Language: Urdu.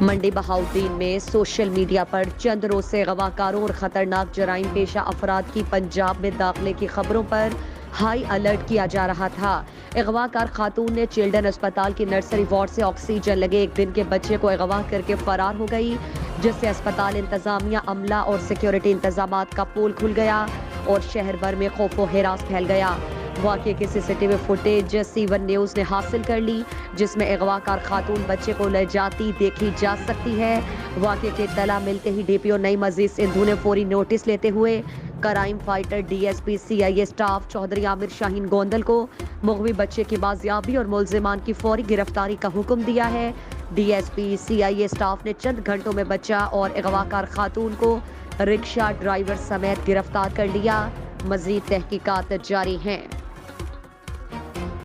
منڈی بہاؤدین میں سوشل میڈیا پر چند روز سے اغواکاروں اور خطرناک جرائم پیشہ افراد کی پنجاب میں داخلے کی خبروں پر ہائی الرٹ کیا جا رہا تھا۔ اغواکار خاتون نے چلڈرن اسپتال کی نرسری وارڈ سے آکسیجن لگے ایک دن کے بچے کو اغوا کر کے فرار ہو گئی، جس سے اسپتال انتظامیہ، عملہ اور سیکیورٹی انتظامات کا پول کھل گیا اور شہر بھر میں خوف و ہراس پھیل گیا۔ واقعے کی C C T V footage سی1 نیوز نے حاصل کر لی، جس میں اغواکار خاتون بچے کو لے جاتی دیکھی جا سکتی ہے۔ واقعے کی اطلاع ملتے ہی ڈی پی او نئی مزید سندھو نے فوری نوٹس لیتے ہوئے crime fighter D S P C I A staff Chaudhry Amir Shaheen Gondal کو مغوی بچے کی بازیابی اور ملزمان کی فوری گرفتاری کا حکم دیا ہے۔ D S P C I A staff نے چند گھنٹوں میں بچہ اور اغواکار خاتون کو رکشہ ڈرائیور سمیت گرفتار کر لیا۔ مزید تحقیقات جاری ہیں۔